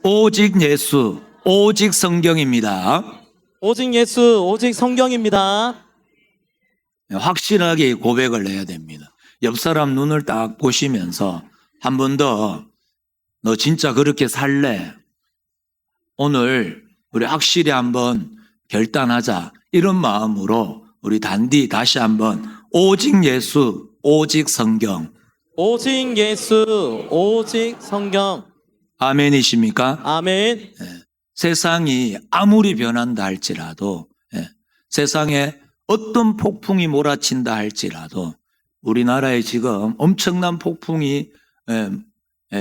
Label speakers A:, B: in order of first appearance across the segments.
A: 오직 예수, 오직 성경입니다.
B: 오직 예수, 오직 성경입니다.
A: 확실하게 고백을 해야 됩니다. 옆 사람 눈을 딱 보시면서 한 번 더 너 진짜 그렇게 살래? 오늘 우리 확실히 한번 결단하자. 이런 마음으로 우리 단디 다시 한번 오직 예수, 오직 성경.
B: 오직 예수, 오직 성경.
A: 아멘이십니까?
B: 아멘.
A: 세상이 아무리 변한다 할지라도, 세상에 어떤 폭풍이 몰아친다 할지라도 우리나라에 지금 엄청난 폭풍이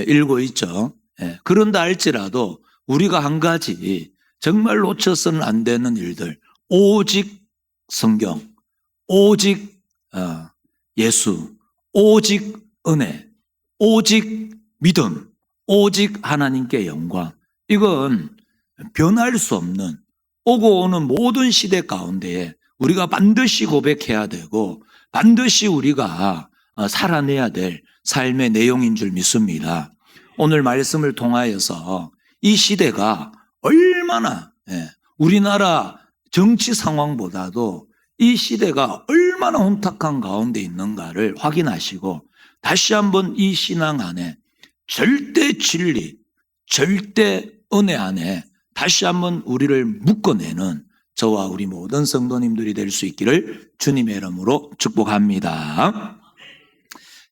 A: 일고 있죠. 그런다 할지라도 우리가 한 가지 정말 놓쳐서는 안 되는 일들, 오직 성경, 오직 예수, 오직 은혜, 오직 믿음, 오직 하나님께 영광. 이건 변할 수 없는, 오고 오는 모든 시대 가운데에 우리가 반드시 고백해야 되고 반드시 우리가 살아내야 될 삶의 내용인 줄 믿습니다. 오늘 말씀을 통하여서 이 시대가 얼마나, 우리나라 정치 상황보다도 이 시대가 얼마나 혼탁한 가운데 있는가를 확인하시고 다시 한번 이 신앙 안에 절대 진리, 절대 은혜 안에 다시 한번 우리를 묶어내는 저와 우리 모든 성도님들이 될 수 있기를 주님의 이름으로 축복합니다.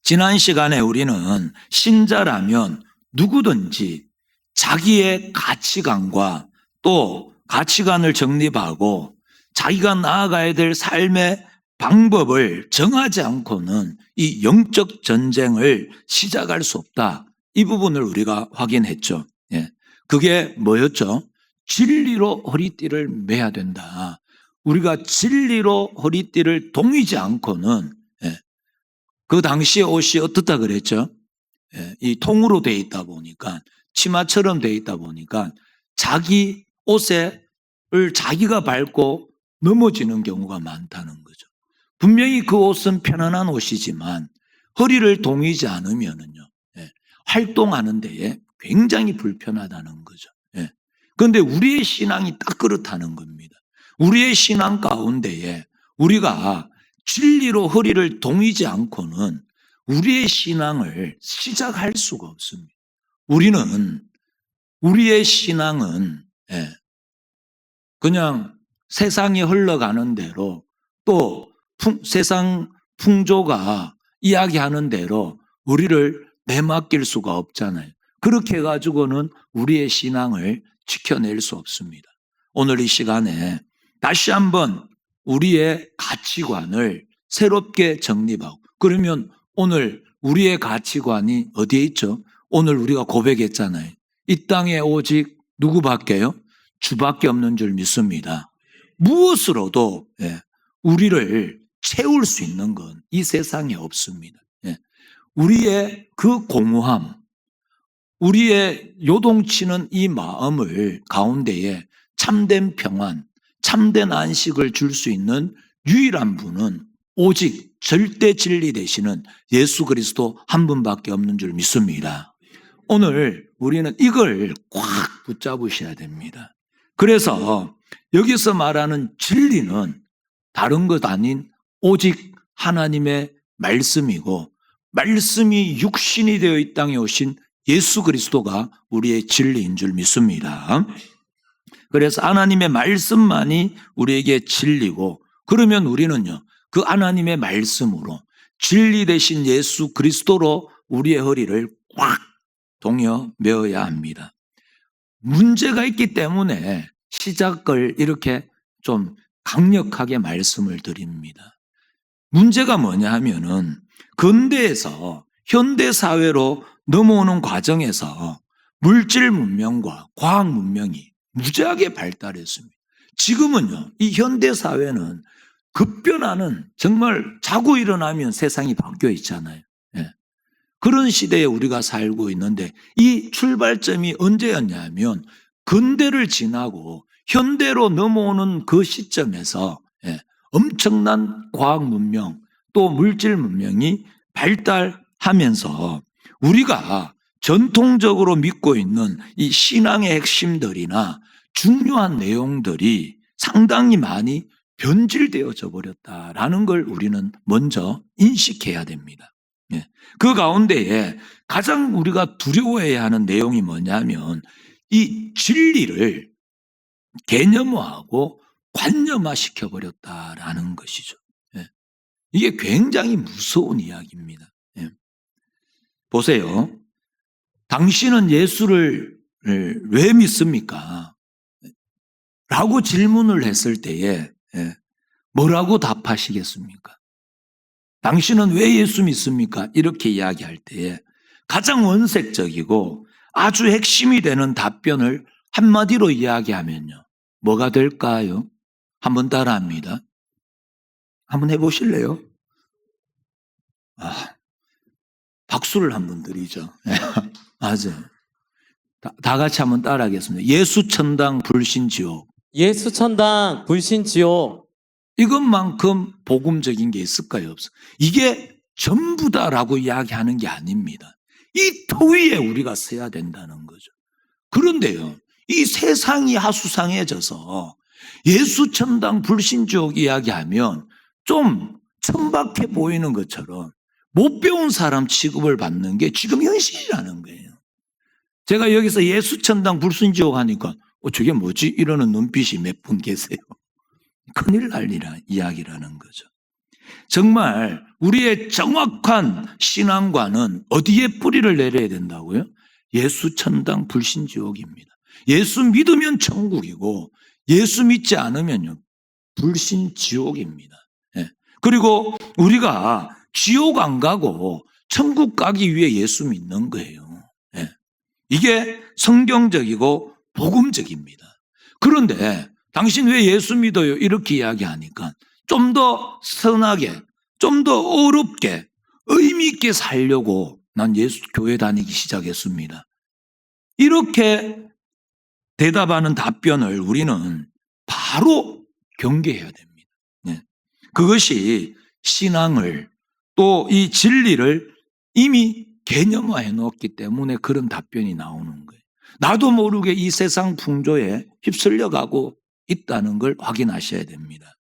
A: 지난 시간에 우리는 신자라면 누구든지 자기의 가치관과 또 가치관을 정립하고 자기가 나아가야 될 삶의 방법을 정하지 않고는 이 영적 전쟁을 시작할 수 없다. 이 부분을 우리가 확인했죠. 그게 뭐였죠? 진리로 허리띠를 매야 된다. 우리가 진리로 허리띠를 동이지 않고는, 그 당시에 옷이 어떻다 그랬죠? 이 통으로 돼 있다 보니까, 치마처럼 돼 있다 보니까 자기 옷을 자기가 밟고 넘어지는 경우가 많다는 거죠. 분명히 그 옷은 편안한 옷이지만 허리를 동이지 않으면은요, 활동하는 데에 굉장히 불편하다는 거죠. 그런데 우리의 신앙이 딱 그렇다는 겁니다. 우리의 신앙 가운데에 우리가 진리로 허리를 동이지 않고는 우리의 신앙을 시작할 수가 없습니다. 우리의 신앙은 그냥 세상이 흘러가는 대로 또 세상 풍조가 이야기하는 대로 우리를 내맡길 수가 없잖아요. 그렇게 해가지고는 우리의 신앙을 지켜낼 수 없습니다. 오늘 이 시간에 다시 한번 우리의 가치관을 새롭게 정립하고, 그러면 오늘 우리의 가치관이 어디에 있죠? 오늘 우리가 고백했잖아요. 이 땅에 오직 누구밖에요? 주밖에 없는 줄 믿습니다. 무엇으로도 우리를 채울 수 있는 건 이 세상에 없습니다. 우리의 그 공허함, 우리의 요동치는 이 마음을 가운데에 참된 평안, 참된 안식을 줄 수 있는 유일한 분은 오직 절대 진리 되시는 예수 그리스도 한 분밖에 없는 줄 믿습니다. 오늘 우리는 이걸 꽉 붙잡으셔야 됩니다. 그래서 여기서 말하는 진리는 다른 것 아닌 오직 하나님의 말씀이고, 말씀이 육신이 되어 이 땅에 오신 예수 그리스도가 우리의 진리인 줄 믿습니다. 그래서 하나님의 말씀만이 우리에게 진리고, 그러면 우리는요, 그 하나님의 말씀으로 진리 되신 예수 그리스도로 우리의 허리를 꽉 동여 메어야 합니다. 문제가 있기 때문에 시작을 이렇게 좀 강력하게 말씀을 드립니다. 문제가 뭐냐 하면은 근대에서 현대사회로 넘어오는 과정에서 물질 문명과 과학 문명이 무지하게 발달했습니다. 지금은요, 이 현대사회는 급변하는, 정말 자고 일어나면 세상이 바뀌어 있잖아요. 그런 시대에 우리가 살고 있는데 이 출발점이 언제였냐면 근대를 지나고 현대로 넘어오는 그 시점에서 엄청난 과학 문명 또 물질 문명이 발달하면서 우리가 전통적으로 믿고 있는 이 신앙의 핵심들이나 중요한 내용들이 상당히 많이 변질되어져 버렸다라는 걸 우리는 먼저 인식해야 됩니다. 예. 그 가운데에 가장 우리가 두려워해야 하는 내용이 뭐냐면 이 진리를 개념화하고 관념화 시켜버렸다라는 것이죠. 예. 이게 굉장히 무서운 이야기입니다. 예. 보세요. 당신은 예수를 왜 믿습니까? 라고 질문을 했을 때에 뭐라고 답하시겠습니까? 당신은 왜 예수 믿습니까? 이렇게 이야기할 때에 가장 원색적이고 아주 핵심이 되는 답변을 한마디로 이야기하면요. 뭐가 될까요? 한번 따라합니다. 한번 해보실래요? 박수를 한번 드리죠. 맞아요. 다 같이 한번 따라하겠습니다. 예수 천당 불신 지옥.
B: 예수 천당 불신 지옥.
A: 이것만큼 복음적인 게 있을까요? 없어. 이게 전부다라고 이야기하는 게 아닙니다. 이 터 위에 우리가 서야 된다는 거죠. 그런데요, 이 세상이 하수상해져서 예수 천당 불신 지옥 이야기하면 좀 천박해 보이는 것처럼 못 배운 사람 취급을 받는 게 지금 현실이라는 거예요. 제가 여기서 예수 천당 불신 지옥 하니까 저게 뭐지? 이러는 눈빛이 몇 분 계세요. 큰일 날 이야기라는 거죠. 정말 우리의 정확한 신앙관은 어디에 뿌리를 내려야 된다고요? 예수 천당 불신 지옥입니다. 예수 믿으면 천국이고 예수 믿지 않으면요 불신 지옥입니다. 예. 그리고 우리가 지옥 안 가고 천국 가기 위해 예수 믿는 거예요. 예. 이게 성경적이고 복음적입니다. 그런데 당신 왜 예수 믿어요? 이렇게 이야기하니까 좀 더 선하게, 좀 더 어렵게, 의미 있게 살려고 난 예수 교회 다니기 시작했습니다. 이렇게 대답하는 답변을 우리는 바로 경계해야 됩니다. 네. 그것이 신앙을 또 이 진리를 이미 개념화해 놓았기 때문에 그런 답변이 나오는 거예요. 나도 모르게 이 세상 풍조에 휩쓸려 가고 있다는 걸 확인하셔야 됩니다.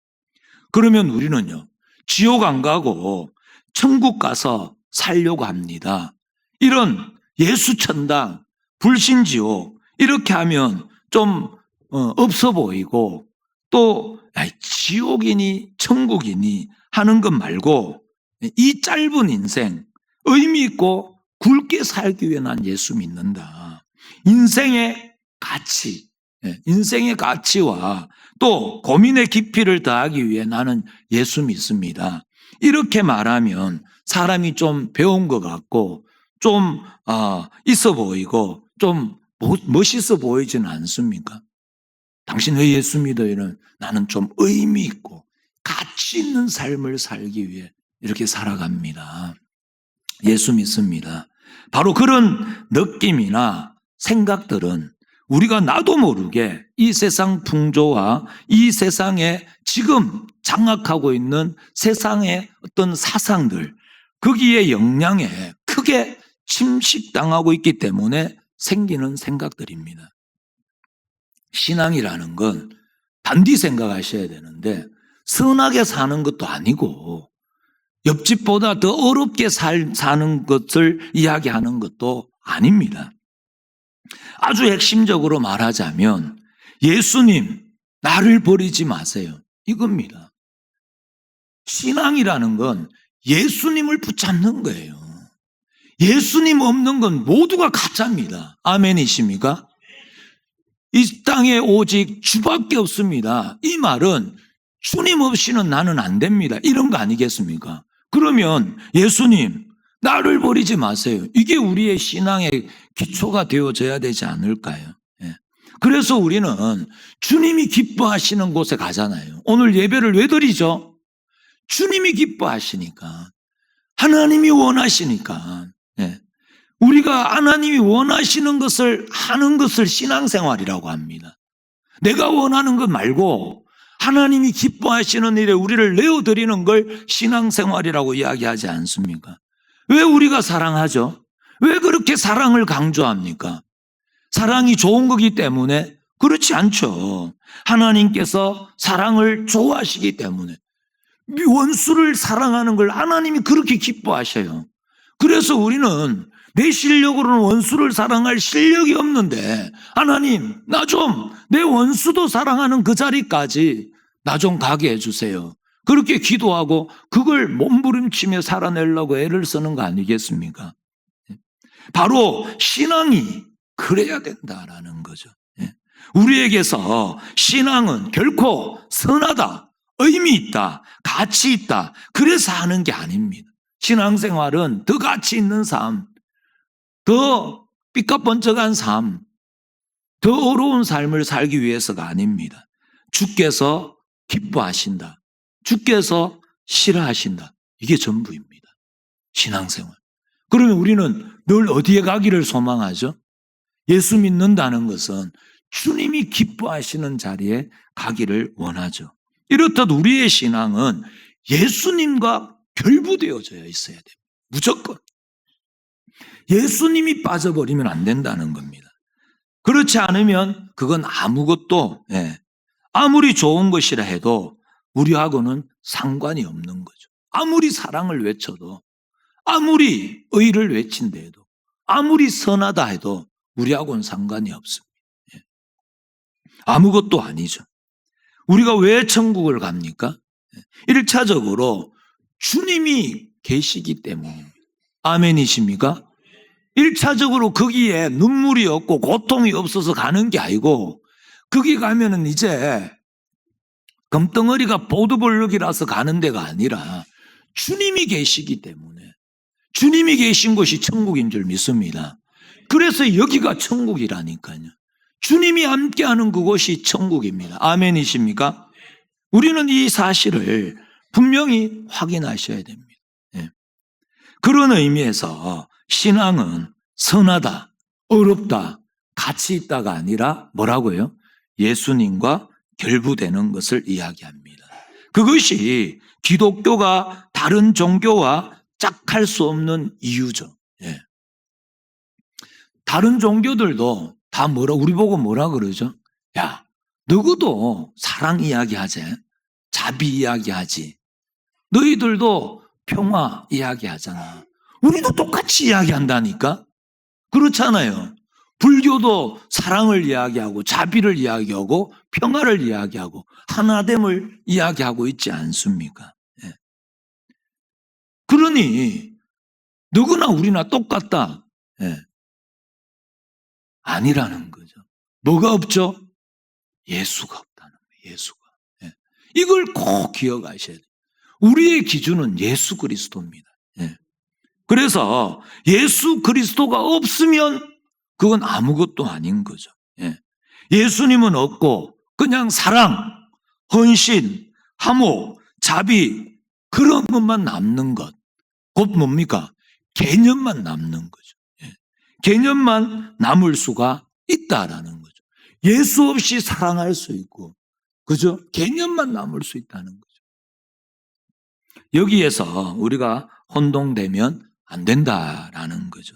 A: 그러면 우리는요, 지옥 안 가고 천국 가서 살려고 합니다. 이런 예수 천당, 불신 지옥, 이렇게 하면 좀 없어 보이고 또 지옥이니 천국이니 하는 것 말고 이 짧은 인생, 의미 있고 굵게 살기 위해 난 예수 믿는다. 인생의 가치, 인생의 가치와 또 고민의 깊이를 더하기 위해 나는 예수 믿습니다. 이렇게 말하면 사람이 좀 배운 것 같고 좀 있어 보이고 좀 멋있어 보이지는 않습니까? 당신 왜 예수 믿어요? 나는 좀 의미 있고 가치 있는 삶을 살기 위해 이렇게 살아갑니다. 예수 믿습니다. 바로 그런 느낌이나 생각들은 우리가 나도 모르게 이 세상 풍조와 이 세상에 지금 장악하고 있는 세상의 어떤 사상들, 거기에 영향에 크게 침식당하고 있기 때문에 생기는 생각들입니다. 신앙이라는 건 단디 생각하셔야 되는데 선하게 사는 것도 아니고 옆집보다 더 어렵게 사는 것을 이야기하는 것도 아닙니다. 아주 핵심적으로 말하자면 예수님 나를 버리지 마세요. 이겁니다. 신앙이라는 건 예수님을 붙잡는 거예요. 예수님 없는 건 모두가 가짜입니다. 아멘이십니까? 이 땅에 오직 주밖에 없습니다. 이 말은 주님 없이는 나는 안 됩니다. 이런 거 아니겠습니까? 그러면 예수님 나를 버리지 마세요. 이게 우리의 신앙의 기초가 되어져야 되지 않을까요? 예. 그래서 우리는 주님이 기뻐하시는 곳에 가잖아요. 오늘 예배를 왜 드리죠? 주님이 기뻐하시니까, 하나님이 원하시니까. 예. 우리가 하나님이 원하시는 것을 하는 것을 신앙생활이라고 합니다. 내가 원하는 것 말고 하나님이 기뻐하시는 일에 우리를 내어드리는 걸 신앙생활이라고 이야기하지 않습니까? 왜 우리가 사랑하죠? 왜 그렇게 사랑을 강조합니까? 사랑이 좋은 거기 때문에? 그렇지 않죠. 하나님께서 사랑을 좋아하시기 때문에. 원수를 사랑하는 걸 하나님이 그렇게 기뻐하셔요. 그래서 우리는 내 실력으로는 원수를 사랑할 실력이 없는데, 하나님, 나 좀 내 원수도 사랑하는 그 자리까지 나 좀 가게 해주세요. 그렇게 기도하고 그걸 몸부림치며 살아내려고 애를 쓰는 거 아니겠습니까? 바로 신앙이 그래야 된다라는 거죠. 우리에게서 신앙은 결코 선하다, 의미 있다, 가치 있다, 그래서 하는 게 아닙니다. 신앙생활은 더 가치 있는 삶, 더 삐까번쩍한 삶, 더 어려운 삶을 살기 위해서가 아닙니다. 주께서 기뻐하신다, 주께서 싫어하신다, 이게 전부입니다. 신앙생활. 그러면 우리는 늘 어디에 가기를 소망하죠? 예수 믿는다는 것은 주님이 기뻐하시는 자리에 가기를 원하죠. 이렇듯 우리의 신앙은 예수님과 결부되어져 있어야 됩니다. 무조건. 예수님이 빠져버리면 안 된다는 겁니다. 그렇지 않으면 그건 아무것도, 아무리 좋은 것이라 해도 우리하고는 상관이 없는 거죠. 아무리 사랑을 외쳐도, 아무리 의를 외친다 해도, 아무리 선하다 해도 우리하고는 상관이 없습니다. 아무것도 아니죠. 우리가 왜 천국을 갑니까? 1차적으로 주님이 계시기 때문입니다. 아멘이십니까? 1차적으로 거기에 눈물이 없고 고통이 없어서 가는 게 아니고, 거기 가면은 이제 금덩어리가 보드블럭이라서 가는 데가 아니라 주님이 계시기 때문에, 주님이 계신 곳이 천국인 줄 믿습니다. 그래서 여기가 천국이라니까요. 주님이 함께하는 그곳이 천국입니다. 아멘이십니까? 우리는 이 사실을 분명히 확인하셔야 됩니다. 그런 의미에서 신앙은 선하다, 어렵다, 가치 있다가 아니라 뭐라고요? 예수님과 결부되는 것을 이야기합니다. 그것이 기독교가 다른 종교와 짝할 수 없는 이유죠. 다른 종교들도 다 우리 보고 뭐라 그러죠? 야, 너희도 사랑 이야기하지, 자비 이야기하지, 너희들도 평화 이야기하잖아. 우리도 똑같이 이야기한다니까? 그렇잖아요. 불교도 사랑을 이야기하고 자비를 이야기하고 평화를 이야기하고 하나됨을 이야기하고 있지 않습니까? 그러니 누구나 우리나 똑같다. 아니라는 거죠. 뭐가 없죠? 예수가 없다는 거예요. 예수가. 이걸 꼭 기억하셔야 돼요. 우리의 기준은 예수 그리스도입니다. 그래서 예수 그리스도가 없으면 그건 아무것도 아닌 거죠. 예수님은 없고 그냥 사랑, 헌신, 화목, 자비, 그런 것만 남는 것. 곧 뭡니까? 개념만 남는 거죠. 개념만 남을 수가 있다라는 거죠. 예수 없이 사랑할 수 있고, 그죠? 개념만 남을 수 있다는 거죠. 여기에서 우리가 혼동되면 안 된다라는 거죠.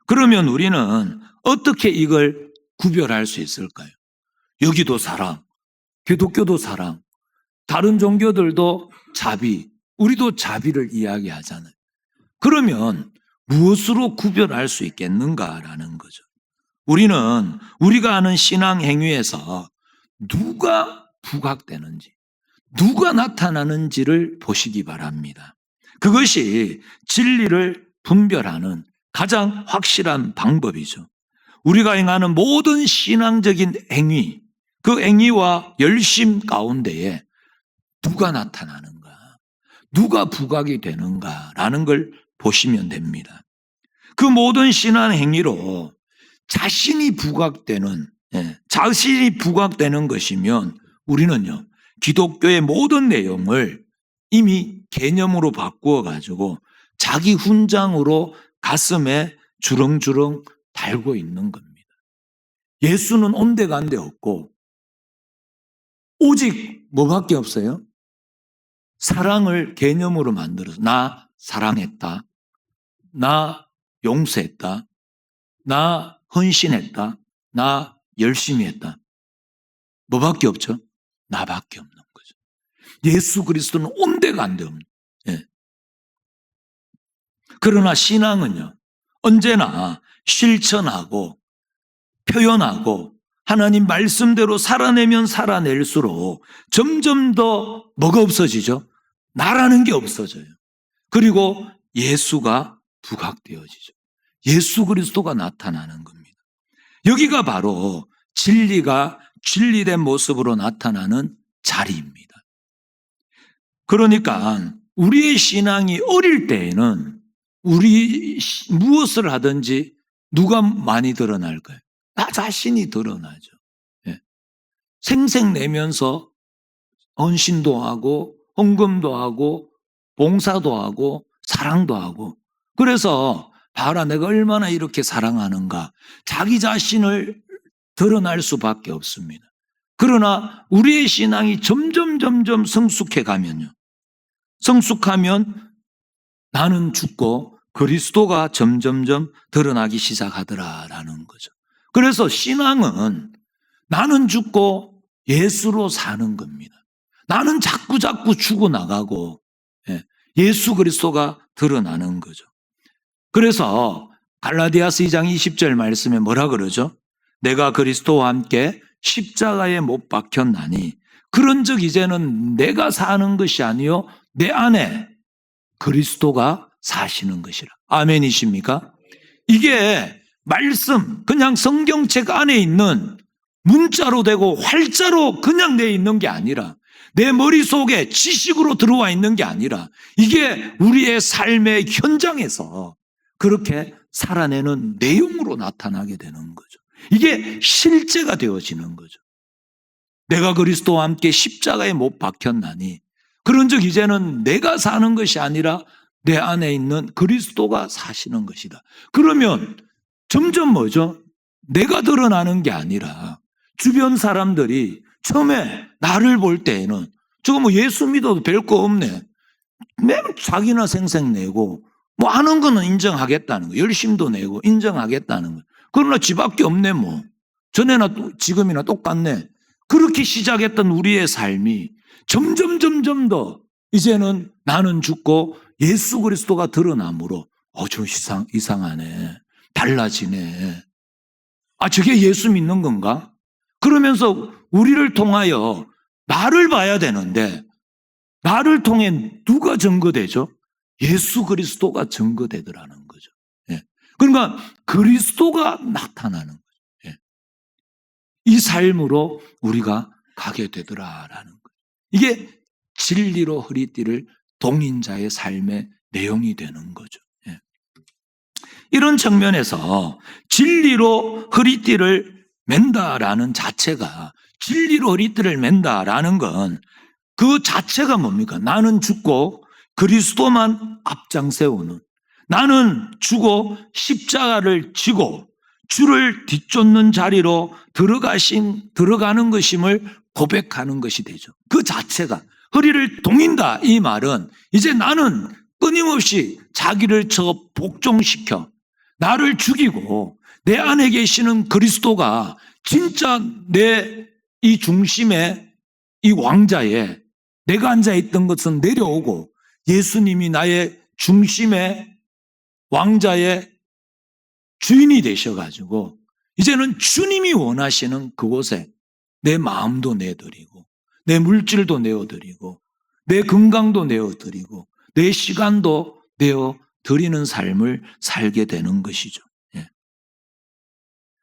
A: 그러면 우리는 어떻게 이걸 구별할 수 있을까요? 여기도 사랑, 기독교도 사랑, 다른 종교들도 자비, 우리도 자비를 이야기하잖아요. 그러면 무엇으로 구별할 수 있겠는가라는 거죠. 우리는 우리가 하는 신앙 행위에서 누가 부각되는지, 누가 나타나는지를 보시기 바랍니다. 그것이 진리를 분별하는 가장 확실한 방법이죠. 우리가 행하는 모든 신앙적인 행위, 그 행위와 열심 가운데에 누가 나타나는가, 누가 부각이 되는가라는 걸 보시면 됩니다. 그 모든 신앙 행위로 자신이 부각되는 것이면 우리는요, 기독교의 모든 내용을 이미 개념으로 바꾸어 가지고 자기 훈장으로 가슴에 주렁주렁 달고 있는 겁니다. 예수는 온데간데 없고 오직 뭐밖에 없어요? 사랑을 개념으로 만들어서 나 사랑했다, 나 용서했다. 나 헌신했다. 나 열심히 했다. 뭐밖에 없죠? 나밖에 없는 거죠. 예수 그리스도는 온데간데 없는. 예. 그러나 신앙은요, 언제나 실천하고 표현하고 하나님 말씀대로 살아내면 살아낼수록 점점 더 뭐가 없어지죠? 나라는 게 없어져요. 그리고 예수가 부각되어지죠. 예수 그리스도가 나타나는 겁니다. 여기가 바로 진리가 진리된 모습으로 나타나는 자리입니다. 그러니까 우리의 신앙이 어릴 때에는 우리 무엇을 하든지 누가 많이 드러날까요? 나 자신이 드러나죠. 예. 생색내면서 헌신도 하고 헌금도 하고 봉사도 하고 사랑도 하고, 그래서 봐라 내가 얼마나 이렇게 사랑하는가, 자기 자신을 드러날 수밖에 없습니다. 그러나 우리의 신앙이 점점 성숙해 가면요, 성숙하면 나는 죽고 그리스도가 점점 드러나기 시작하더라라는 거죠. 그래서 신앙은 나는 죽고 예수로 사는 겁니다. 나는 자꾸 죽어나가고 예수 그리스도가 드러나는 거죠. 그래서 갈라디아서 2장 20절 말씀에 뭐라 그러죠? 내가 그리스도와 함께 십자가에 못 박혔나니 그런즉 이제는 내가 사는 것이 아니요 내 안에 그리스도가 사시는 것이라. 아멘이십니까? 이게 말씀, 그냥 성경책 안에 있는 문자로 되고 활자로 그냥 내 있는 게 아니라, 내 머릿속에 지식으로 들어와 있는 게 아니라, 이게 우리의 삶의 현장에서 그렇게 살아내는 내용으로 나타나게 되는 거죠. 이게 실제가 되어지는 거죠. 내가 그리스도와 함께 십자가에 못 박혔나니 그런즉 이제는 내가 사는 것이 아니라 내 안에 있는 그리스도가 사시는 것이다. 그러면 점점 뭐죠? 내가 드러나는 게 아니라 주변 사람들이 처음에 나를 볼 때에는 저거 뭐 예수 믿어도 별 거 없네, 매일 자기나 생색내고 뭐 하는 거는 인정하겠다는 거, 열심도 내고 인정하겠다는 거, 그러나 지밖에 없네, 뭐 전에나 지금이나 똑같네, 그렇게 시작했던 우리의 삶이 점점 더 이제는 나는 죽고 예수 그리스도가 드러남으로 좀 이상하네, 달라지네, 아 저게 예수 믿는 건가? 그러면서 우리를 통하여 나를 봐야 되는데, 나를 통해 누가 증거되죠? 예수 그리스도가 증거되더라는 거죠. 예. 그러니까 그리스도가 나타나는 거죠. 예. 이 삶으로 우리가 가게 되더라라는 거죠. 이게 진리로 허리띠를 동인 자의 삶의 내용이 되는 거죠. 예. 이런 측면에서 진리로 허리띠를 맨다라는 자체가, 진리로 허리띠를 맨다라는 건 그 자체가 뭡니까? 나는 죽고 그리스도만 앞장 세우는, 나는 죽어 십자가를 지고 주를 뒤쫓는 자리로 들어가는 것임을 고백하는 것이 되죠. 그 자체가 허리를 동인다, 이 말은 이제 나는 끊임없이 자기를 복종시켜 나를 죽이고 내 안에 계시는 그리스도가 진짜 내 이 중심에, 이 왕자에 내가 앉아있던 것은 내려오고 예수님이 나의 중심의 왕자의 주인이 되셔가지고 이제는 주님이 원하시는 그곳에 내 마음도 내드리고 내 물질도 내어드리고 내 건강도 내어드리고 내 시간도 내어드리는 삶을 살게 되는 것이죠. 예.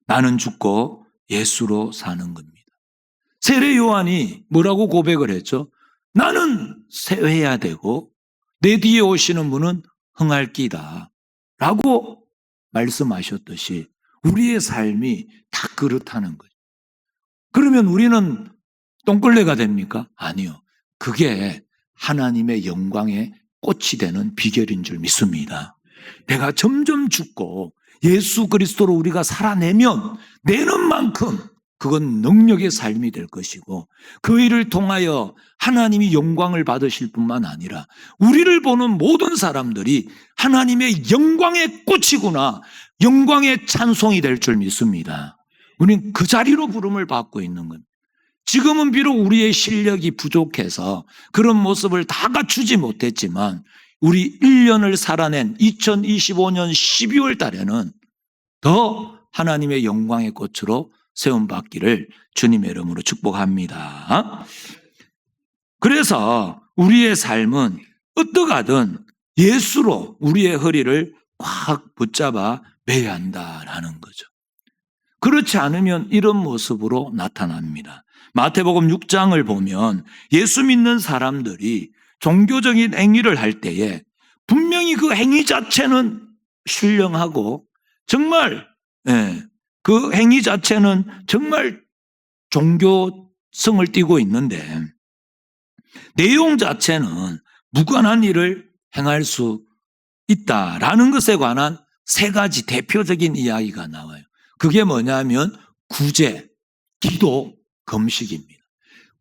A: 나는 죽고 예수로 사는 겁니다. 세례 요한이 뭐라고 고백을 했죠? 나는 쇠해야 되고 내 뒤에 오시는 분은 흥할 끼다 라고 말씀하셨듯이 우리의 삶이 다 그렇다는 거죠. 그러면 우리는 똥걸레가 됩니까? 아니요. 그게 하나님의 영광의 꽃이 되는 비결인 줄 믿습니다. 내가 점점 죽고 예수 그리스도로 우리가 살아내면 내는 만큼 그건 능력의 삶이 될 것이고 그 일을 통하여 하나님이 영광을 받으실 뿐만 아니라 우리를 보는 모든 사람들이 하나님의 영광의 꽃이구나, 영광의 찬송이 될 줄 믿습니다. 우리는 그 자리로 부름을 받고 있는 겁니다. 지금은 비록 우리의 실력이 부족해서 그런 모습을 다 갖추지 못했지만 우리 1년을 살아낸 2025년 12월 달에는 더 하나님의 영광의 꽃으로 세움받기를 주님의 이름으로 축복합니다. 그래서 우리의 삶은 어떠하든 예수로 우리의 허리를 꽉 붙잡아 매야 한다라는 거죠. 그렇지 않으면 이런 모습으로 나타납니다. 마태복음 6장을 보면 예수 믿는 사람들이 종교적인 행위를 할 때에 분명히 그 행위 자체는 신령하고 정말 그 행위 자체는 정말 종교성을 띠고 있는데 내용 자체는 무관한 일을 행할 수 있다라는 것에 관한 세 가지 대표적인 이야기가 나와요. 그게 뭐냐면 구제, 기도, 금식입니다.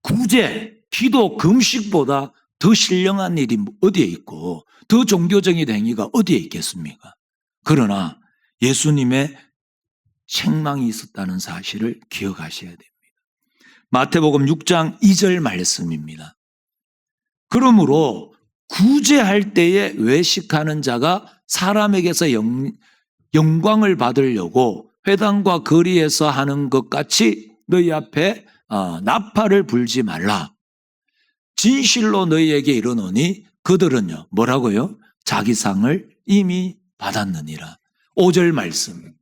A: 구제, 기도, 금식보다 더 신령한 일이 어디에 있고 더 종교적인 행위가 어디에 있겠습니까? 그러나 예수님의 책망이 있었다는 사실을 기억하셔야 됩니다. 마태복음 6장 2절 말씀입니다. 그러므로 구제할 때에 외식하는 자가 사람에게서 영광을 받으려고 회당과 거리에서 하는 것 같이 너희 앞에 나팔을 불지 말라. 진실로 너희에게 이르노니 그들은요 뭐라고요? 자기 상을 이미 받았느니라. 5절 말씀.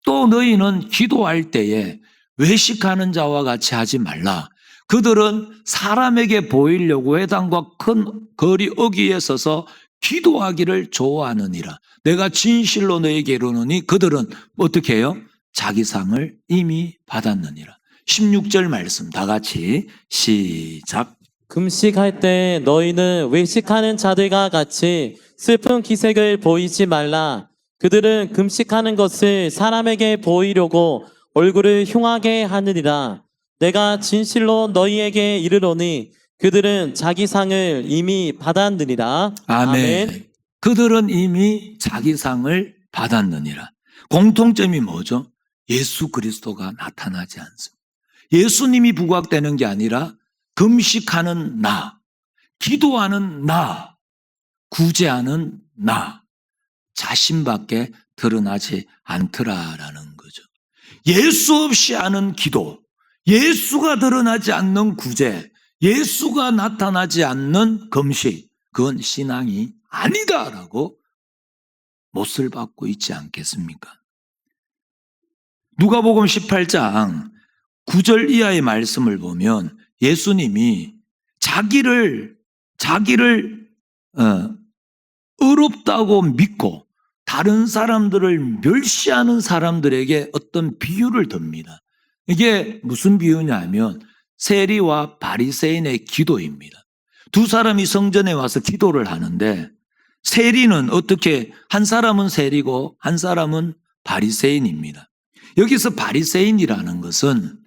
A: 또 너희는 기도할 때에 외식하는 자와 같이 하지 말라. 그들은 사람에게 보이려고 회당과 큰 거리 어귀에 서서 기도하기를 좋아하느니라. 내가 진실로 너희에게 이르노니 그들은 어떻게 해요? 자기 상을 이미 받았느니라. 16절 말씀 다 같이 시작.
B: 금식할 때 너희는 외식하는 자들과 같이 슬픈 기색을 보이지 말라. 그들은 금식하는 것을 사람에게 보이려고 얼굴을 흉하게 하느니라. 내가 진실로 너희에게 이르노니 그들은 자기 상을 이미 받았느니라.
A: 아멘. 그들은 이미 자기 상을 받았느니라. 공통점이 뭐죠? 예수 그리스도가 나타나지 않습니다. 예수님이 부각되는 게 아니라 금식하는 나, 기도하는 나, 구제하는 나 자신밖에 드러나지 않더라라는 거죠. 예수 없이 하는 기도, 예수가 드러나지 않는 구제, 예수가 나타나지 않는 금식, 그건 신앙이 아니다라고 못을 받고 있지 않겠습니까? 누가복음 18장 9절 이하의 말씀을 보면 예수님이 자기를 의롭다고 믿고 다른 사람들을 멸시하는 사람들에게 어떤 비유를 듭니다. 이게 무슨 비유냐면 세리와 바리새인의 기도입니다. 두 사람이 성전에 와서 기도를 하는데 세리는 어떻게 한 사람은 세리고 한 사람은 바리새인입니다. 여기서 바리새인이라는 것은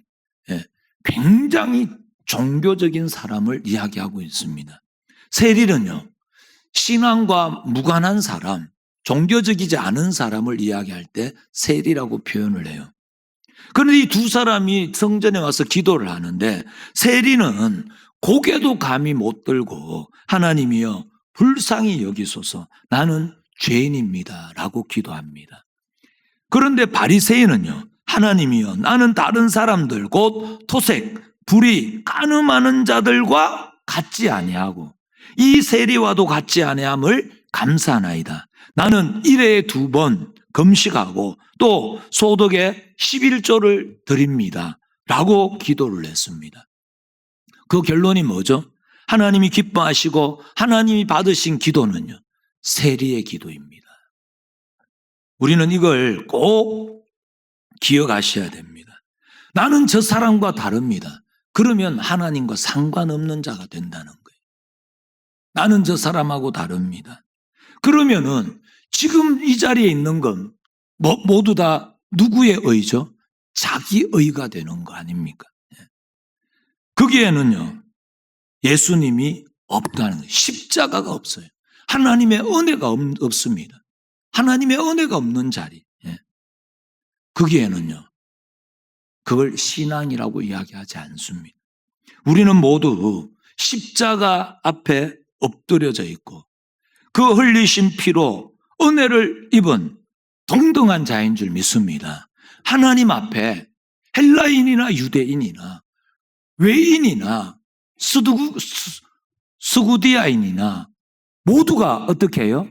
A: 굉장히 종교적인 사람을 이야기하고 있습니다. 세리는요, 신앙과 무관한 사람, 종교적이지 않은 사람을 이야기할 때 세리라고 표현을 해요. 그런데 이 두 사람이 성전에 와서 기도를 하는데 세리는 고개도 감히 못 들고 하나님이여 불쌍히 여기소서 나는 죄인입니다 라고 기도합니다. 그런데 바리새인은요, 하나님이여 나는 다른 사람들 곧 토색, 불의, 간음하는 자들과 같지 아니하고 이 세리와도 같지 아니함을 감사하나이다. 나는 일에 2번 금식하고 또 소득의 11조를 드립니다 라고 기도를 했습니다. 그 결론이 뭐죠? 하나님이 기뻐하시고 하나님이 받으신 기도는요, 세리의 기도입니다. 우리는 이걸 꼭 기억하셔야 됩니다. 나는 저 사람과 다릅니다. 그러면 하나님과 상관없는 자가 된다는 거예요. 나는 저 사람하고 다릅니다. 그러면은 지금 이 자리에 있는 건 모두 다 누구의 의죠? 자기의가 되는 거 아닙니까? 거기에는요, 예수님이 없다는 거예요. 십자가가 없어요. 하나님의 은혜가 없습니다. 하나님의 은혜가 없는 자리. 거기에는요, 그걸 신앙이라고 이야기하지 않습니다. 우리는 모두 십자가 앞에 엎드려져 있고 그 흘리신 피로 은혜를 입은 동등한 자인 줄 믿습니다. 하나님 앞에 헬라인이나 유대인이나 외인이나 스구디아인이나 모두가 어떻게 해요?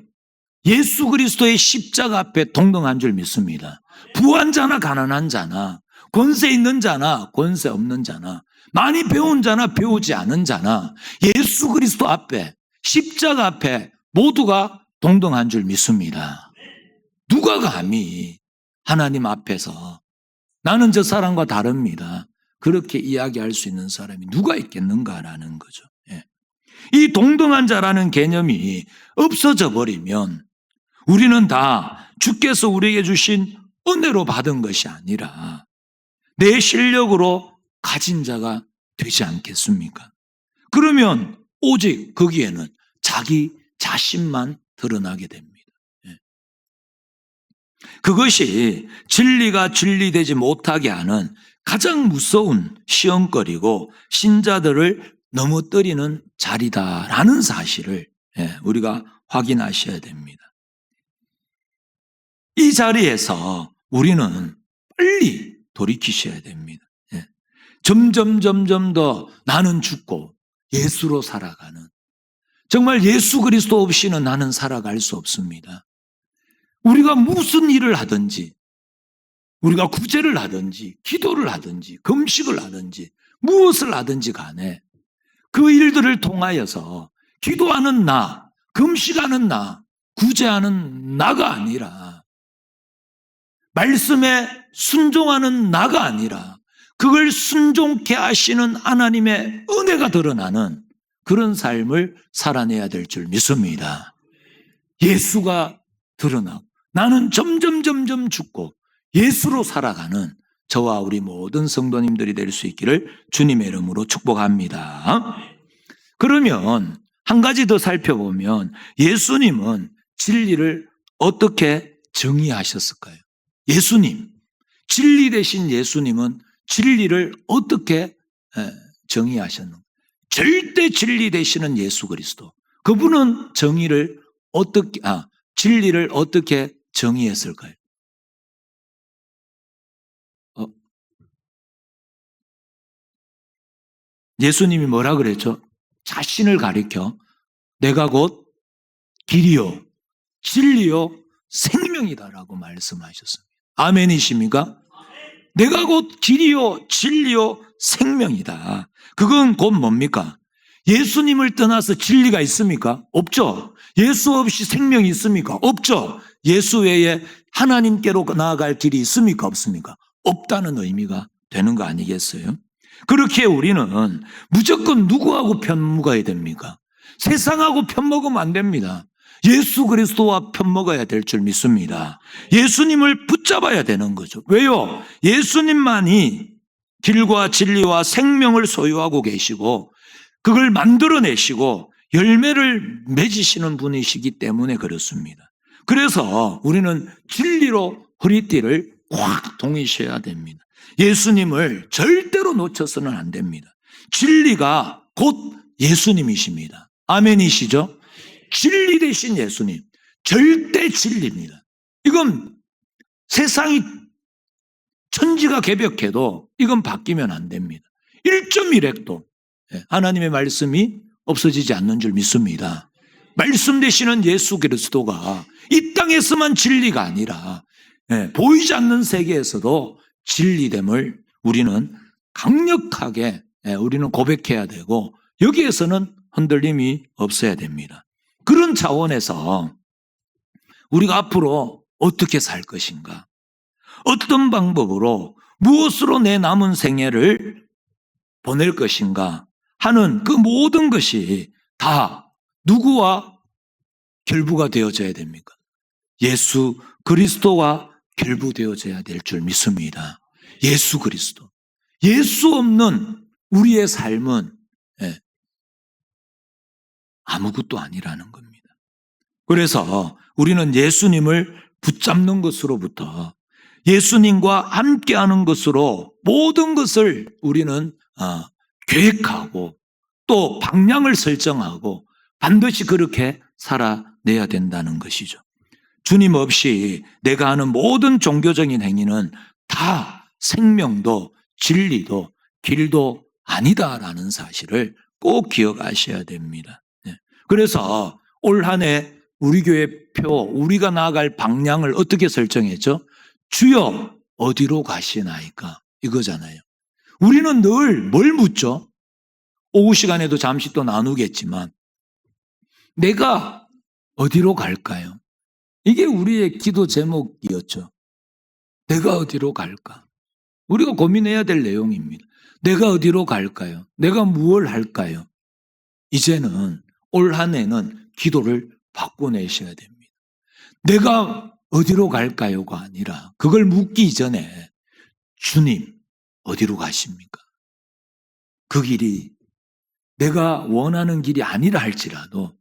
A: 예수 그리스도의 십자가 앞에 동등한 줄 믿습니다. 부한 자나 가난한 자나 권세 있는 자나 권세 없는 자나 많이 배운 자나 배우지 않은 자나 예수 그리스도 앞에 십자가 앞에 모두가 동등한 줄 믿습니다. 누가 감히 하나님 앞에서 나는 저 사람과 다릅니다, 그렇게 이야기할 수 있는 사람이 누가 있겠는가라는 거죠. 이 동등한 자라는 개념이 없어져 버리면 우리는 다 주께서 우리에게 주신 은혜로 받은 것이 아니라 내 실력으로 가진 자가 되지 않겠습니까? 그러면 오직 거기에는 자기 자신만 드러나게 됩니다. 그것이 진리가 진리되지 못하게 하는 가장 무서운 시험거리고 신자들을 넘어뜨리는 자리다라는 사실을 우리가 확인하셔야 됩니다. 이 자리에서 우리는 빨리 돌이키셔야 됩니다. 점점 더 나는 죽고 예수로 살아가는, 정말 예수 그리스도 없이는 나는 살아갈 수 없습니다. 우리가 무슨 일을 하든지, 우리가 구제를 하든지 기도를 하든지 금식을 하든지 무엇을 하든지 간에 그 일들을 통하여서 기도하는 나, 금식하는 나, 구제하는 나가 아니라, 말씀에 순종하는 나가 아니라 그걸 순종케 하시는 하나님의 은혜가 드러나는 그런 삶을 살아내야 될 줄 믿습니다. 예수가 드러나고 나는 점점 죽고 예수로 살아가는 저와 우리 모든 성도님들이 될 수 있기를 주님의 이름으로 축복합니다. 그러면 한 가지 더 살펴보면 예수님은 진리를 어떻게 정의하셨을까요? 예수님, 진리 되신 예수님은 진리를 어떻게 정의하셨는가? 절대 진리 되시는 예수 그리스도, 그분은 진리를 어떻게 정의했을까요? 예수님이 뭐라 그랬죠? 자신을 가리켜 내가 곧 길이요 진리요 생명이다라고 말씀하셨습니다. 아멘이십니까? 내가 곧 길이요 진리요 생명이다. 그건 곧 뭡니까? 예수님을 떠나서 진리가 있습니까? 없죠. 예수 없이 생명이 있습니까? 없죠. 예수 외에 하나님께로 나아갈 길이 있습니까? 없습니까? 없다는 의미가 되는 거 아니겠어요? 그렇게 우리는 무조건 누구하고 편먹어야 됩니까? 세상하고 편먹으면 안 됩니다. 예수 그리스도와 편먹어야 될 줄 믿습니다. 예수님을 붙잡아야 되는 거죠. 왜요? 예수님만이 길과 진리와 생명을 소유하고 계시고 그걸 만들어내시고 열매를 맺으시는 분이시기 때문에 그렇습니다. 그래서 우리는 진리로 허리띠를 꽉 동이셔야 됩니다. 예수님을 절대로 놓쳐서는 안 됩니다. 진리가 곧 예수님이십니다. 아멘이시죠? 진리 되신 예수님, 절대 진리입니다. 이건 세상이 천지가 개벽해도 이건 바뀌면 안 됩니다. 1.1핵도 하나님의 말씀이 없어지지 않는 줄 믿습니다. 말씀 되시는 예수 그리스도가 이 땅에서만 진리가 아니라 보이지 않는 세계에서도 진리됨을 우리는 강력하게 우리는 고백해야 되고 여기에서는 흔들림이 없어야 됩니다. 그런 차원에서 우리가 앞으로 어떻게 살 것인가, 어떤 방법으로 무엇으로 내 남은 생애를 보낼 것인가 하는 그 모든 것이 다 누구와 결부가 되어져야 됩니까? 예수 그리스도와 결부되어져야 될 줄 믿습니다. 예수 그리스도. 예수 없는 우리의 삶은 아무것도 아니라는 겁니다. 그래서 우리는 예수님을 붙잡는 것으로부터 예수님과 함께하는 것으로 모든 것을 우리는 계획하고 또 방향을 설정하고 반드시 그렇게 살아내야 된다는 것이죠. 주님 없이 내가 하는 모든 종교적인 행위는 다 생명도 진리도 길도 아니다라는 사실을 꼭 기억하셔야 됩니다. 그래서 올 한 해 우리 교회 우리가 나아갈 방향을 어떻게 설정했죠? 주여 어디로 가시나이까 이거잖아요. 우리는 늘 뭘 묻죠? 오후 시간에도 잠시 또 나누겠지만 내가 어디로 갈까요? 이게 우리의 기도 제목이었죠. 내가 어디로 갈까? 우리가 고민해야 될 내용입니다. 내가 어디로 갈까요? 내가 무엇을 할까요? 이제는 올 한 해는 기도를 바꿔내셔야 됩니다. 내가 어디로 갈까요가 아니라 그걸 묻기 전에 주님 어디로 가십니까? 그 길이 내가 원하는 길이 아니라 할지라도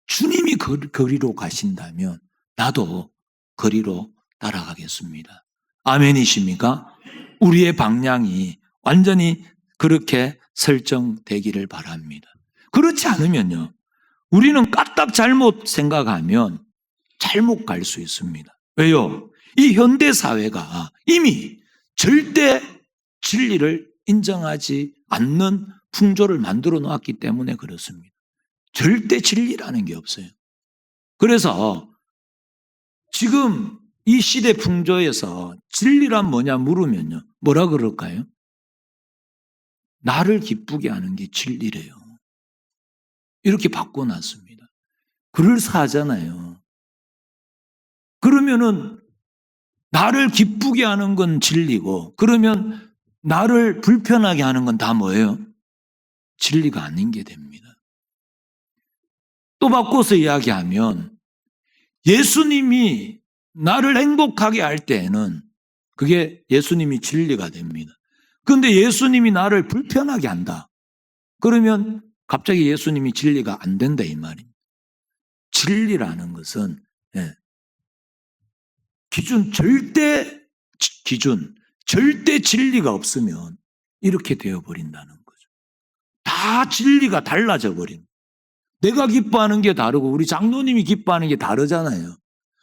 A: 주님이 거리로 가신다면 나도 거리로 따라가겠습니다. 아멘이십니까? 우리의 방향이 완전히 그렇게 설정되기를 바랍니다. 그렇지 않으면요, 우리는 까딱 잘못 생각하면 잘못 갈 수 있습니다. 왜요? 이 현대 사회가 이미 절대 진리를 인정하지 않는 풍조를 만들어 놓았기 때문에 그렇습니다. 절대 진리라는 게 없어요. 그래서 지금 이 시대 풍조에서 진리란 뭐냐 물으면요, 뭐라 그럴까요? 나를 기쁘게 하는 게 진리래요. 이렇게 바꿔놨습니다. 글을 사잖아요. 그러면은 나를 기쁘게 하는 건 진리고, 그러면 나를 불편하게 하는 건 다 뭐예요? 진리가 아닌 게 됩니다. 또 바꿔서 이야기하면 예수님이 나를 행복하게 할 때에는 그게 예수님이 진리가 됩니다. 그런데 예수님이 나를 불편하게 한다. 그러면 갑자기 예수님이 진리가 안 된다 이 말입니다. 진리라는 것은 절대 진리가 없으면 이렇게 되어버린다는 거죠. 다 진리가 달라져 버립니다. 내가 기뻐하는 게 다르고 우리 장로님이 기뻐하는 게 다르잖아요.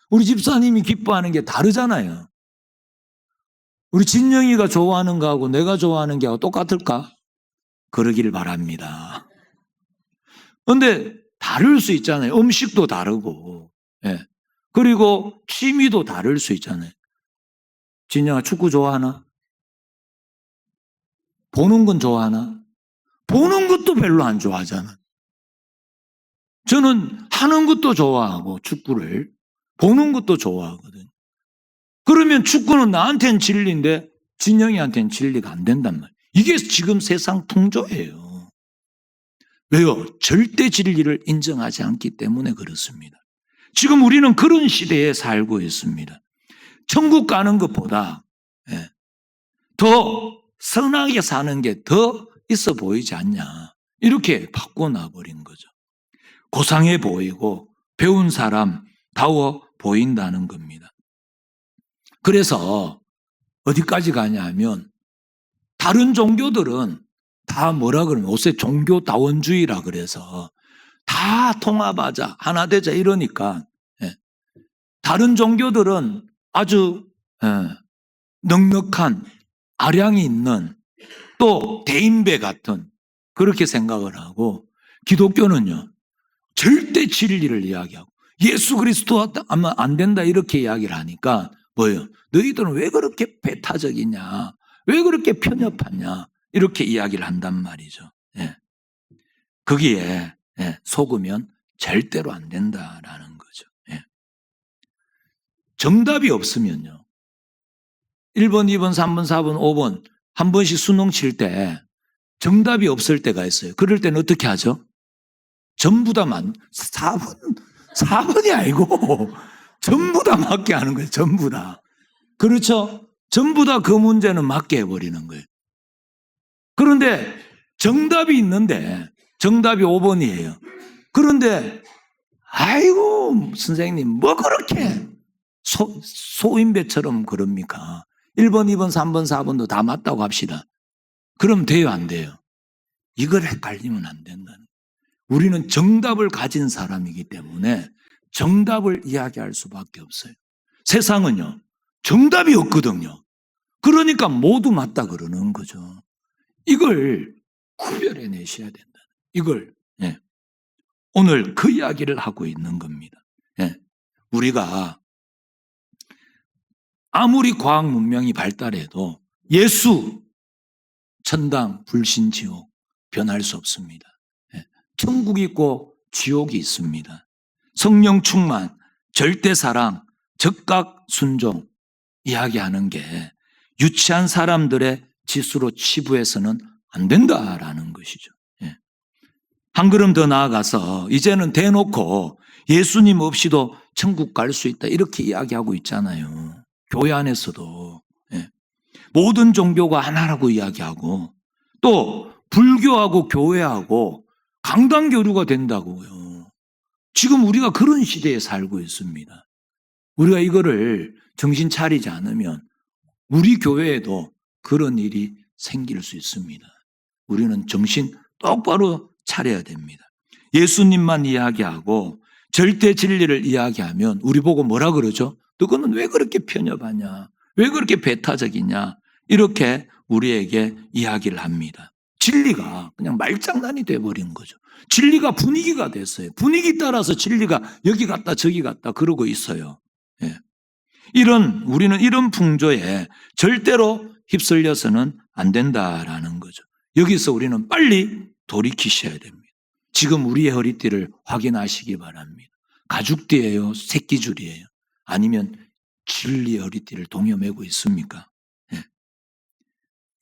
A: 우리 집사님이 기뻐하는 게 다르잖아요. 우리 진영이가 좋아하는 거하고 내가 좋아하는 게하고 똑같을까? 그러길 바랍니다. 그런데 다를 수 있잖아요. 음식도 다르고, 그리고 취미도 다를 수 있잖아요. 진영아 축구 좋아하나? 보는 건 좋아하나? 보는 것도 별로 안 좋아하잖아. 저는 하는 것도 좋아하고 축구를 보는 것도 좋아하거든요. 그러면 축구는 나한테는 진리인데 진영이한테는 진리가 안 된단 말이에요. 이게 지금 세상 풍조예요. 왜요? 절대 진리를 인정하지 않기 때문에 그렇습니다. 지금 우리는 그런 시대에 살고 있습니다. 천국 가는 것보다 더 선하게 사는 게 더 있어 보이지 않냐. 이렇게 바꿔놔버린 거죠. 고상해 보이고 배운 사람다워 보인다는 겁니다. 그래서 어디까지 가냐 하면 다른 종교들은 다 뭐라 그러면 요새 종교다원주의라 그래서 다 통합하자 하나 되자 이러니까 다른 종교들은 아주 넉넉한 아량이 있는 또 대인배 같은 그렇게 생각을 하고 기독교는요 절대 진리를 이야기하고 예수 그리스도 하면 안 된다 이렇게 이야기를 하니까 뭐예요? 너희들은 왜 그렇게 배타적이냐? 왜 그렇게 편협하냐? 이렇게 이야기를 한단 말이죠. 거기에 속으면 절대로 안 된다라는 거죠. 정답이 없으면요. 1번, 2번, 3번, 4번, 5번 한 번씩 수능 칠 때 정답이 없을 때가 있어요. 그럴 때는 어떻게 하죠? 전부 다 4번이 아니고 전부 다 맞게 하는 거예요. 전부 다. 그렇죠? 전부 다 그 문제는 맞게 해버리는 거예요. 그런데 정답이 있는데 정답이 5번이에요. 그런데 아이고 선생님 뭐 그렇게 소인배처럼 그럽니까? 1번, 2번, 3번, 4번도 다 맞다고 합시다. 그럼 돼요, 안 돼요? 이걸 헷갈리면 안 된다는 거예요. 우리는 정답을 가진 사람이기 때문에 정답을 이야기할 수밖에 없어요. 세상은요, 정답이 없거든요. 그러니까 모두 맞다 그러는 거죠. 이걸 구별해 내셔야 된다. 이걸 오늘 그 이야기를 하고 있는 겁니다. 우리가 아무리 과학 문명이 발달해도 예수, 천당, 불신, 지옥 변할 수 없습니다. 천국이 있고 지옥이 있습니다. 성령 충만, 절대 사랑, 적각 순종 이야기하는 게 유치한 사람들의 지수로 치부해서는 안 된다라는 것이죠. 한 걸음 더 나아가서 이제는 대놓고 예수님 없이도 천국 갈 수 있다 이렇게 이야기하고 있잖아요. 교회 안에서도 모든 종교가 하나라고 이야기하고 또 불교하고 교회하고 강당교류가 된다고요. 지금 우리가 그런 시대에 살고 있습니다. 우리가 이거를 정신 차리지 않으면 우리 교회에도 그런 일이 생길 수 있습니다. 우리는 정신 똑바로 차려야 됩니다. 예수님만 이야기하고 절대 진리를 이야기하면 우리 보고 뭐라 그러죠? 너는 왜 그렇게 편협하냐? 왜 그렇게 배타적이냐? 이렇게 우리에게 이야기를 합니다. 진리가 그냥 말장난이 돼버린 거죠. 진리가 분위기가 됐어요. 분위기 따라서 진리가 여기 갔다 저기 갔다 그러고 있어요. 우리는 이런 풍조에 절대로 휩쓸려서는 안 된다라는 거죠. 여기서 우리는 빨리 돌이키셔야 됩니다. 지금 우리의 허리띠를 확인하시기 바랍니다. 가죽띠예요? 새끼줄이에요? 아니면 진리의 허리띠를 동여매고 있습니까?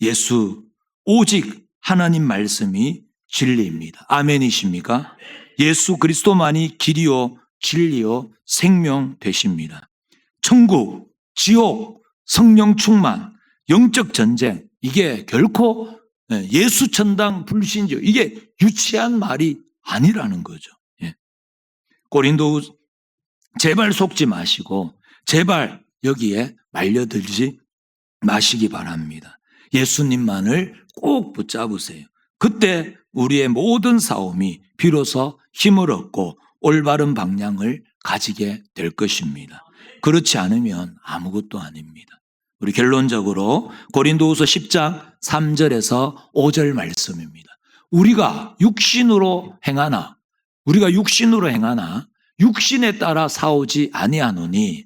A: 예수 오직 하나님 말씀이 진리입니다. 아멘이십니까? 예수 그리스도만이 길이요 진리요 생명 되십니다. 천국, 지옥, 성령 충만, 영적 전쟁 이게 결코 예수 천당 불신지옥 이게 유치한 말이 아니라는 거죠. 고린도 제발 속지 마시고 제발 여기에 말려들지 마시기 바랍니다. 예수님만을 꼭 붙잡으세요. 그때 우리의 모든 싸움이 비로소 힘을 얻고 올바른 방향을 가지게 될 것입니다. 그렇지 않으면 아무것도 아닙니다. 우리 결론적으로 고린도후서 10장 3절에서 5절 말씀입니다. 우리가 육신으로 행하나 육신에 따라 싸우지 아니하노니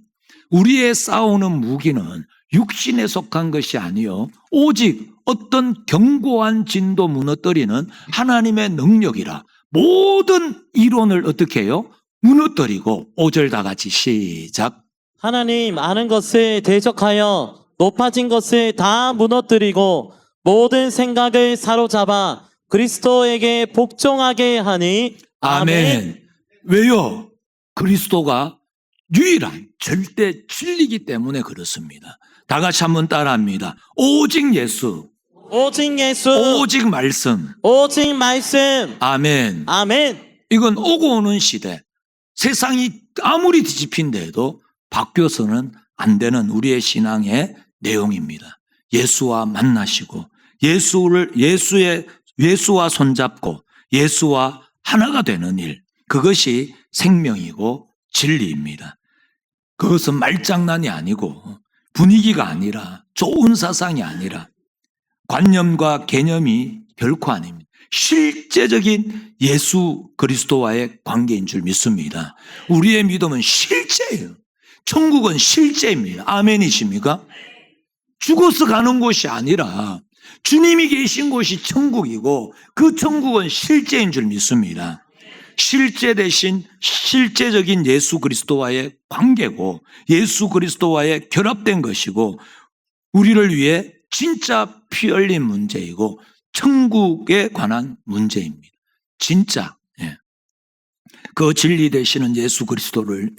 A: 우리의 싸우는 무기는 육신에 속한 것이 아니요 오직 어떤 견고한 진도 무너뜨리는 하나님의 능력이라. 모든 이론을 어떻게 해요? 무너뜨리고 5절 다 같이 시작.
B: 하나님 아는 것을 대적하여 높아진 것을 다 무너뜨리고 모든 생각을 사로잡아 그리스도에게 복종하게 하니
A: 아멘. 왜요? 그리스도가 유일한 절대 진리이기 때문에 그렇습니다. 다 같이 한번 따라합니다. 오직 예수,
B: 오직 예수,
A: 오직 말씀.
B: 오직 말씀.
A: 아멘.
B: 아멘.
A: 이건 오고 오는 시대. 세상이 아무리 뒤집힌데도 바뀌어서는 안 되는 우리의 신앙의 내용입니다. 예수와 만나시고 예수와 손잡고 예수와 하나가 되는 일. 그것이 생명이고 진리입니다. 그것은 말장난이 아니고 분위기가 아니라 좋은 사상이 아니라 관념과 개념이 결코 아닙니다. 실제적인 예수 그리스도와의 관계인 줄 믿습니다. 우리의 믿음은 실제예요. 천국은 실제입니다. 아멘이십니까? 죽어서 가는 곳이 아니라 주님이 계신 곳이 천국이고 그 천국은 실제인 줄 믿습니다. 실제 대신 실제적인 예수 그리스도와의 관계고 예수 그리스도와의 결합된 것이고 우리를 위해 진짜 피 흘린 문제이고 천국에 관한 문제입니다. 진짜 그 진리 되시는 예수 그리스도를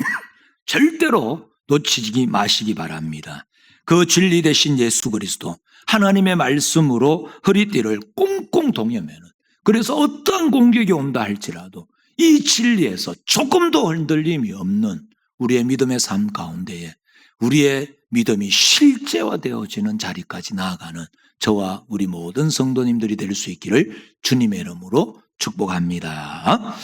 A: 절대로 놓치지 마시기 바랍니다. 그 진리 대신 예수 그리스도 하나님의 말씀으로 허리띠를 꽁꽁 동여매는, 그래서 어떠한 공격이 온다 할지라도 이 진리에서 조금도 흔들림이 없는 우리의 믿음의 삶 가운데에 우리의 믿음이 실제화되어지는 자리까지 나아가는 저와 우리 모든 성도님들이 될 수 있기를 주님의 이름으로 축복합니다.